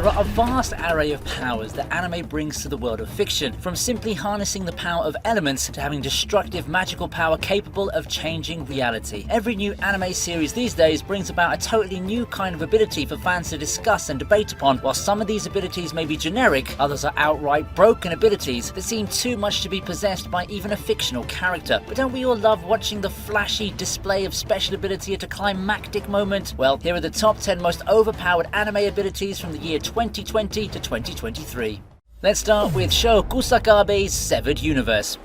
There are a vast array of powers that anime brings to the world of fiction, from simply harnessing the power of elements to having destructive magical power capable of changing reality. Every new anime series these days brings about a totally new kind of ability for fans to discuss and debate upon. While some of these abilities may be generic, others are outright broken abilities that seem too much to be possessed by even a fictional character. But don't we all love watching the flashy display of special ability at a climactic moment? Well, here are the top 10 most overpowered anime abilities from the year 2020 to 2023. Let's start with Sho Kusakabe's Severed Universe.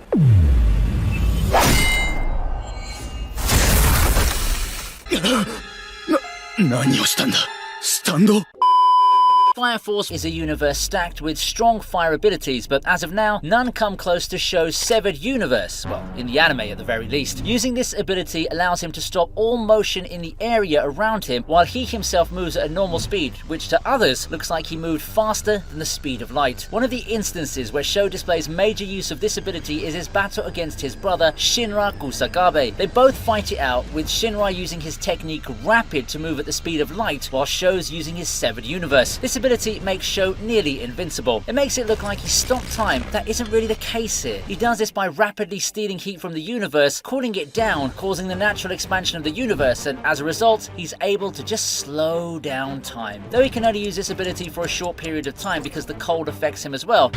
Fire Force is a universe stacked with strong fire abilities, but as of now, none come close to Sho's Severed Universe, well, in the anime at the very least. Using this ability allows him to stop all motion in the area around him while he himself moves at a normal speed, which to others looks like he moved faster than the speed of light. One of the instances where Sho displays major use of this ability is his battle against his brother Shinra Kusakabe. They both fight it out, with Shinra using his technique Rapid to move at the speed of light, while Sho's using his Severed Universe. This ability makes Sho nearly invincible. It makes it look like he stopped time. That isn't really the case here. He does this by rapidly stealing heat from the universe, cooling it down, causing the natural expansion of the universe, and as a result, he's able to just slow down time. Though he can only use this ability for a short period of time because the cold affects him as well,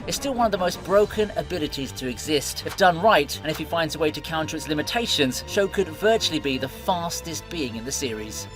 it's still one of the most broken abilities to exist. If done right, and if he finds a way to counter its limitations, Sho could virtually be the fastest being in the series.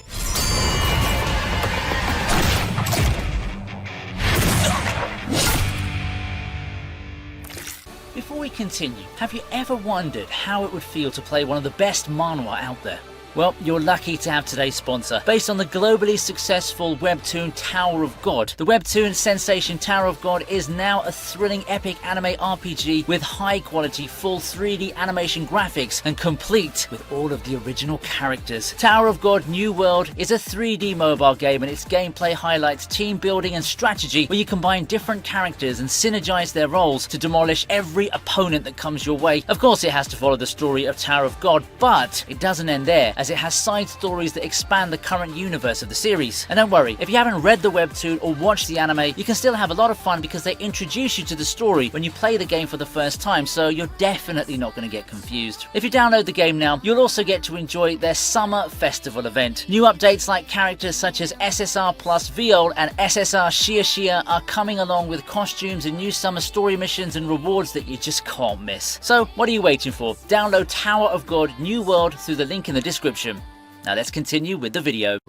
Before we continue, have you ever wondered how it would feel to play one of the best manhwa out there? Well, you're lucky to have today's sponsor. Based on the globally successful webtoon Tower of God, the webtoon sensation Tower of God is now a thrilling epic anime RPG with high-quality full 3D animation graphics and complete with all of the original characters. Tower of God New World is a 3D mobile game, and its gameplay highlights team building and strategy where you combine different characters and synergize their roles to demolish every opponent that comes your way. Of course, it has to follow the story of Tower of God, but it doesn't end there, as it has side stories that expand the current universe of the series. And don't worry, if you haven't read the webtoon or watched the anime, you can still have a lot of fun because they introduce you to the story when you play the game for the first time, so you're definitely not going to get confused. If you download the game now, you'll also get to enjoy their summer festival event. New updates like characters such as SSR plus Viol and SSR Shia Shia are coming along with costumes and new summer story missions and rewards that you just can't miss. So what are you waiting for? Download Tower of God New World through the link in the description. Now let's continue with the video.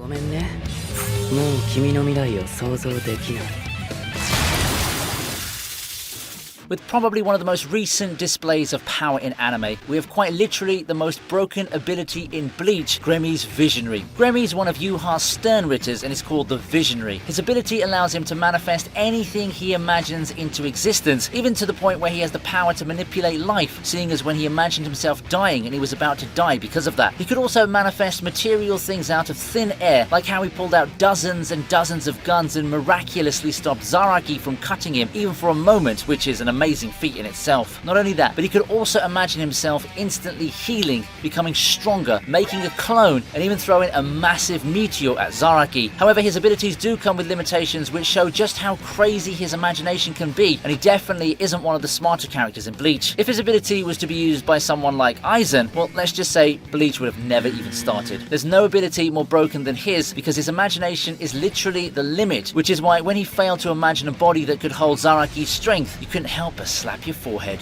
With probably one of the most recent displays of power in anime, we have quite literally the most broken ability in Bleach, Gremmy's Visionary. Gremmy is one of Yuha's Sternritters and is called the Visionary. His ability allows him to manifest anything he imagines into existence, even to the point where he has the power to manipulate life, seeing as when he imagined himself dying and he was about to die because of that. He could also manifest material things out of thin air, like how he pulled out dozens and dozens of guns and miraculously stopped Zaraki from cutting him, even for a moment, which is an amazing feat in itself. Not only that, but he could also imagine himself instantly healing, becoming stronger, making a clone, and even throwing a massive meteor at Zaraki. However, his abilities do come with limitations which show just how crazy his imagination can be, and he definitely isn't one of the smarter characters in Bleach. If his ability was to be used by someone like Aizen, well, let's just say Bleach would have never even started. There's no ability more broken than his, because his imagination is literally the limit, which is why when he failed to imagine a body that could hold Zaraki's strength, you couldn't help but slap your forehead.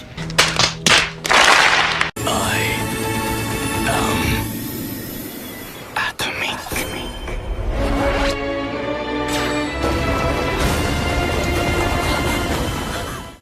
I am atomic.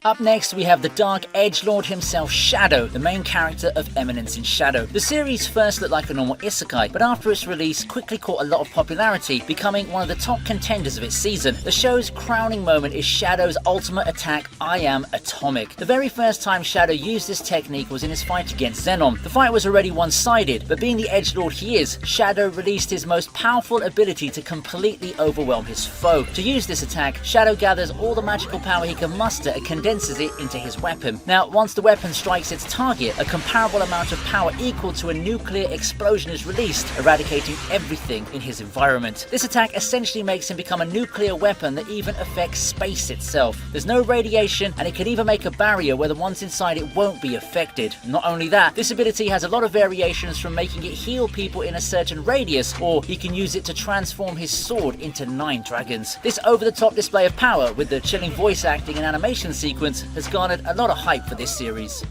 Up next, we have the Dark Edgelord himself, Shadow, the main character of Eminence in Shadow. The series first looked like a normal isekai, but after its release quickly caught a lot of popularity, becoming one of the top contenders of its season. The show's crowning moment is Shadow's ultimate attack, I Am Atomic. The very first time Shadow used this technique was in his fight against Zenon. The fight was already one-sided, but being the edgelord he is, Shadow released his most powerful ability to completely overwhelm his foe. To use this attack, Shadow gathers all the magical power he can muster and condenses condenses it into his weapon. Now, once the weapon strikes its target, a comparable amount of power equal to a nuclear explosion is released, eradicating everything in his environment. This attack essentially makes him become a nuclear weapon that even affects space itself. There's no radiation, and it can even make a barrier where the ones inside it won't be affected. Not only that, this ability has a lot of variations, from making it heal people in a certain radius, or he can use it to transform his sword into 9 dragons. This over-the-top display of power, with the chilling voice acting and animation sequence, has garnered a lot of hype for this series.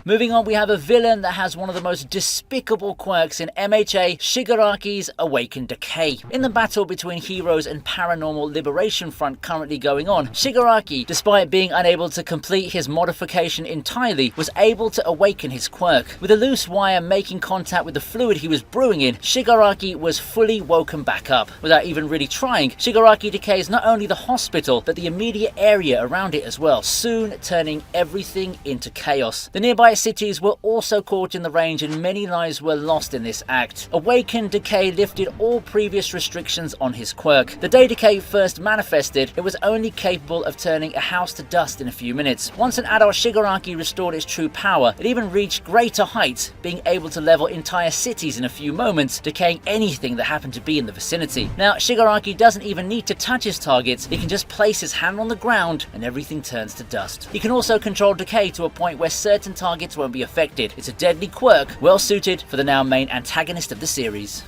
Moving on, we have a villain that has one of the most despicable quirks in MHA, Shigaraki's Awakened Decay. In the battle between heroes and Paranormal Liberation Front currently going on, Shigaraki, despite being unable to complete his modification entirely, was able to awaken his quirk. With a loose wire making contact with the fluid he was brewing in, Shigaraki was fully woken back up. Without even really trying, Shigaraki decays not only the hospital, but the immediate area around it as well, soon turning everything into chaos. The nearby cities were also caught in the range, and many lives were lost in this act. Awakened Decay lifted all previous restrictions on his quirk. The day Decay first manifested, it was only capable of turning a house to dust in a few minutes. Once an adult Shigaraki restored its true power, it even reached greater heights, being able to level entire cities in a few moments, decaying anything that happened to be in the vicinity. Now, Shigaraki doesn't even need to touch his targets, he can just place his hand on the ground and everything turns to dust. He can also control decay to a point where certain targets won't be affected. It's a deadly quirk, well suited for the now main antagonist of the series.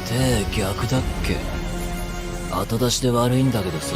手逆だっけ？後出しで悪いんだけどさ。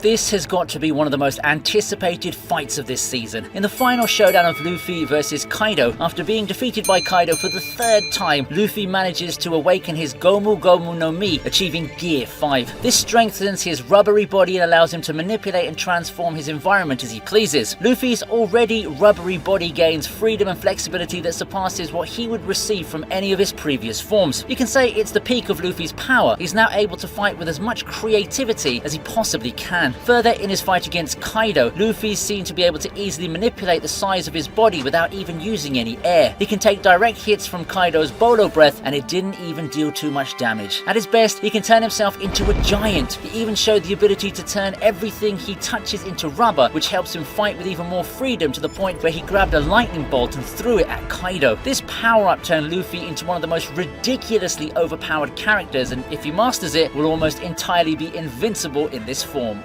This has got to be one of the most anticipated fights of this season. In the final showdown of Luffy versus Kaido, after being defeated by Kaido for the 3rd time, Luffy manages to awaken his Gomu Gomu no Mi, achieving Gear 5. This strengthens his rubbery body and allows him to manipulate and transform his environment as he pleases. Luffy's already rubbery body gains freedom and flexibility that surpasses what he would receive from any of his previous forms. You can say it's the peak of Luffy's power. He's now able to fight with as much creativity as he possibly can. Further, in his fight against Kaido, Luffy's seen to be able to easily manipulate the size of his body without even using any air. He can take direct hits from Kaido's Bolo Breath, and it didn't even deal too much damage. At his best, he can turn himself into a giant. He even showed the ability to turn everything he touches into rubber, which helps him fight with even more freedom, to the point where he grabbed a lightning bolt and threw it at Kaido. This power-up turned Luffy into one of the most ridiculously overpowered characters, and if he masters it, will almost entirely be invincible in this form.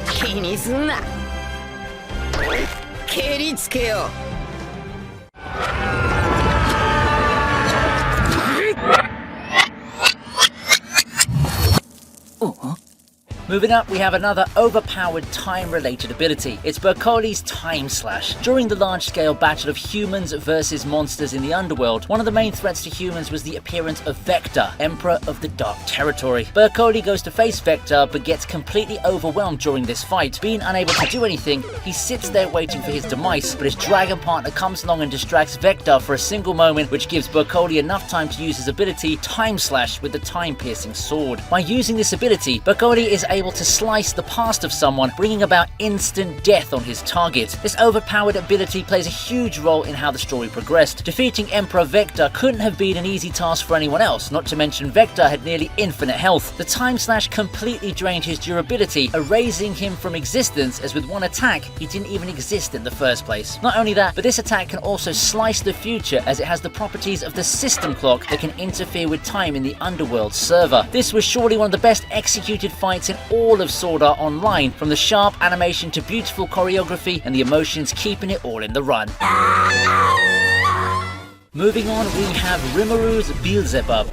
気にすんな。蹴りつけよ。Moving up, we have another overpowered time-related ability. It's Berkoli's Time Slash. During the large-scale battle of humans versus monsters in the underworld, one of the main threats to humans was the appearance of Vector, Emperor of the Dark Territory. Berkoli goes to face Vector, but gets completely overwhelmed during this fight. Being unable to do anything, he sits there waiting for his demise, but his dragon partner comes along and distracts Vector for a single moment, which gives Berkoli enough time to use his ability, Time Slash, with the time-piercing sword. By using this ability, Berkoli is able to slice the past of someone, bringing about instant death on his target. This overpowered ability plays a huge role in how the story progressed. Defeating Emperor Vector couldn't have been an easy task for anyone else, not to mention Vector had nearly infinite health. The Time Slash completely drained his durability, erasing him from existence, as with one attack, he didn't even exist in the first place. Not only that, but this attack can also slice the future, as it has the properties of the system clock that can interfere with time in the underworld server. This was surely one of the best executed fights in all of Sword Art Online, from the sharp animation to beautiful choreography and the emotions keeping it all in the run. Moving on, we have Rimuru Beelzebub.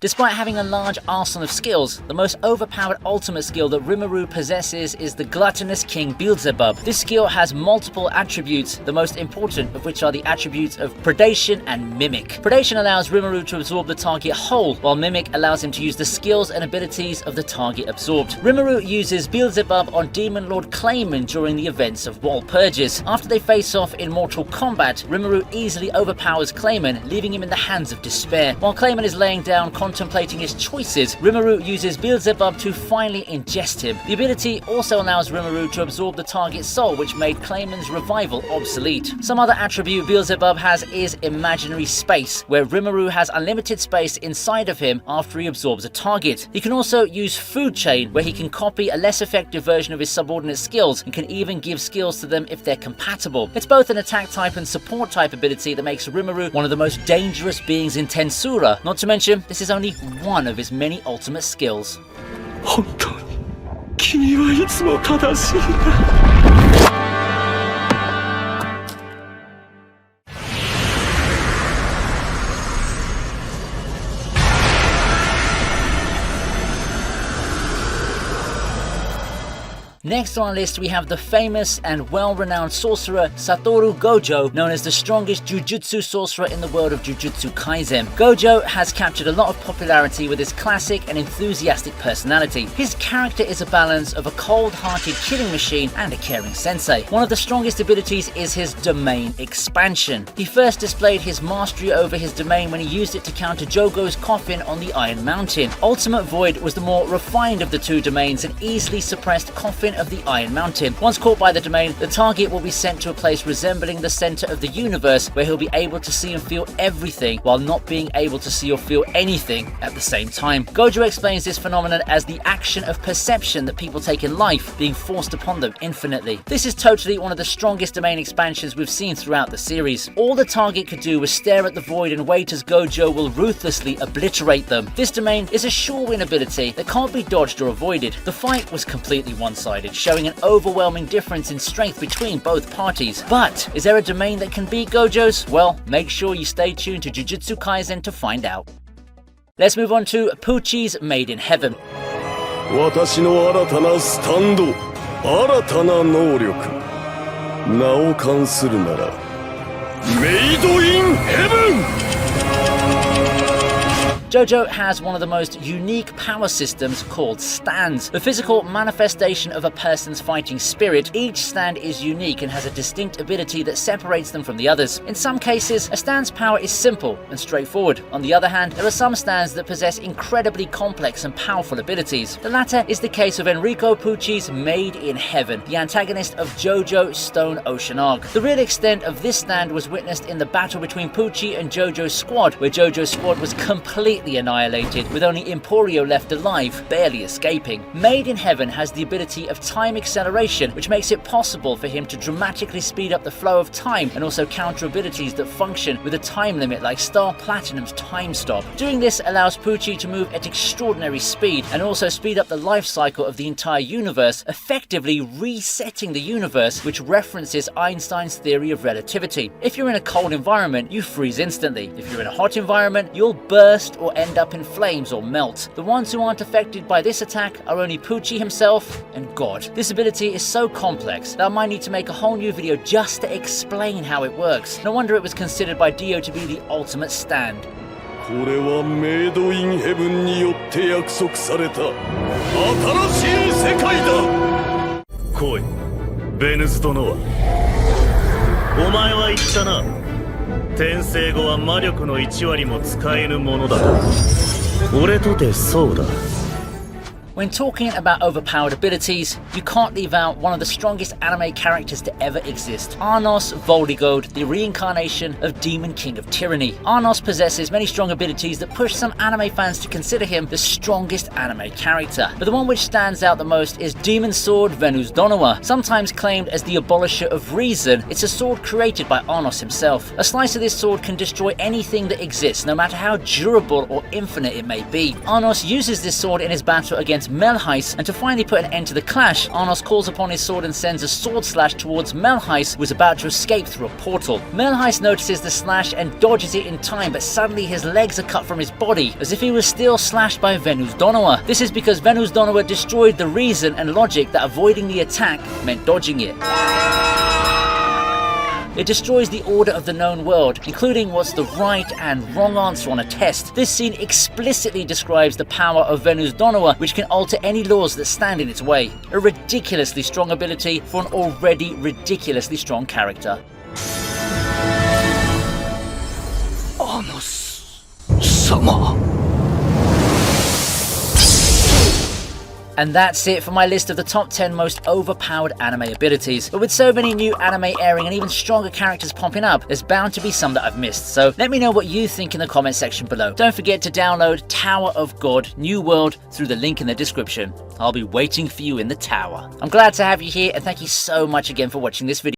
Despite having a large arsenal of skills, the most overpowered ultimate skill that Rimuru possesses is the Gluttonous King Beelzebub. This skill has multiple attributes, the most important of which are the attributes of Predation and Mimic. Predation allows Rimuru to absorb the target whole, while Mimic allows him to use the skills and abilities of the target absorbed. Rimuru uses Beelzebub on Demon Lord Clayman during the events of Walpurgis. After they face off in Mortal Kombat, Rimuru easily overpowers Clayman, leaving him in the hands of despair. While Clayman is laying down contemplating his choices, Rimuru uses Beelzebub to finally ingest him. The ability also allows Rimuru to absorb the target's soul, which made Clayman's revival obsolete. Some other attribute Beelzebub has is Imaginary Space, where Rimuru has unlimited space inside of him after he absorbs a target. He can also use Food Chain, where he can copy a less effective version of his subordinate skills and can even give skills to them if they're compatible. It's both an attack type and support type ability that makes Rimuru one of the most dangerous beings in Tensura. Not to mention, this is only one of his many ultimate skills. 本当に君はいつも正しいんだ。 Next on our list we have the famous and well-renowned sorcerer Satoru Gojo, known as the strongest Jujutsu sorcerer in the world of Jujutsu Kaisen. Gojo has captured a lot of popularity with his classic and enthusiastic personality. His character is a balance of a cold-hearted killing machine and a caring sensei. One of the strongest abilities is his domain expansion. He first displayed his mastery over his domain when he used it to counter Jogo's coffin on the Iron Mountain. Ultimate Void was the more refined of the two domains and easily suppressed coffin of the Iron Mountain. Once caught by the domain, the target will be sent to a place resembling the center of the universe, where he'll be able to see and feel everything while not being able to see or feel anything at the same time. Gojo explains this phenomenon as the action of perception that people take in life being forced upon them infinitely. This is totally one of the strongest domain expansions we've seen throughout the series. All the target could do was stare at the void and wait as Gojo will ruthlessly obliterate them. This domain is a sure win ability that can't be dodged or avoided. The fight was completely one-sided, showing an overwhelming difference in strength between both parties. But is there a domain that can beat Gojo's? Well, make sure you stay tuned to Jujutsu Kaisen to find out. Let's move on to Pucci's Made in Heaven. 私の新たなスタンド、新たな能力、名を冠するなら、メイドインヘブン! Jojo has one of the most unique power systems called stands. The physical manifestation of a person's fighting spirit, each stand is unique and has a distinct ability that separates them from the others. In some cases, a stand's power is simple and straightforward. On the other hand, there are some stands that possess incredibly complex and powerful abilities. The latter is the case of Enrico Pucci's Made in Heaven, the antagonist of Jojo Stone Ocean Arc. The real extent of this stand was witnessed in the battle between Pucci and Jojo's squad, where Jojo's squad was completely annihilated, with only Emporio left alive, barely escaping. Made in Heaven has the ability of time acceleration, which makes it possible for him to dramatically speed up the flow of time and also counter abilities that function with a time limit like Star Platinum's Time Stop. Doing this allows Pucci to move at extraordinary speed and also speed up the life cycle of the entire universe, effectively resetting the universe, which references Einstein's theory of relativity. If you're in a cold environment, you freeze instantly. If you're in a hot environment, you'll burst or end up in flames or melt. The ones who aren't affected by this attack are only Pucci himself and God. This ability is so complex that I might need to make a whole new video just to explain how it works. No wonder it was considered by Dio to be the ultimate stand. これはメイドインヘブンによって約束された新しい世界だ。来い、ベヌズ殿は。お前は言ったな。転生後は魔力の1割も使えぬものだと。俺とてそうだ。 When talking about overpowered abilities, you can't leave out one of the strongest anime characters to ever exist, Arnos Voldigode, the reincarnation of Demon King of Tyranny. Arnos possesses many strong abilities that push some anime fans to consider him the strongest anime character. But the one which stands out the most is Demon Sword Venus Donowa. Sometimes claimed as the abolisher of reason, it's a sword created by Arnos himself. A slice of this sword can destroy anything that exists, no matter how durable or infinite it may be. Arnos uses this sword in his battle against against Melheis, and to finally put an end to the clash, Arnos calls upon his sword and sends a sword slash towards Melheis, who is about to escape through a portal. Melheis notices the slash and dodges it in time, but suddenly his legs are cut from his body, as if he was still slashed by Venus Donowa. This is because Venus Donowa destroyed the reason and logic that avoiding the attack meant dodging it. It destroys the order of the known world, including what's the right and wrong answer on a test. This scene explicitly describes the power of Venus Donowa, which can alter any laws that stand in its way. A ridiculously strong ability for an already ridiculously strong character. Sama. And that's it for my list of the top 10 most overpowered anime abilities. But with so many new anime airing and even stronger characters popping up, there's bound to be some that I've missed. So let me know what you think in the comment section below. Don't forget to download Tower of God New World through the link in the description. I'll be waiting for you in the tower. I'm glad to have you here, and thank you so much again for watching this video.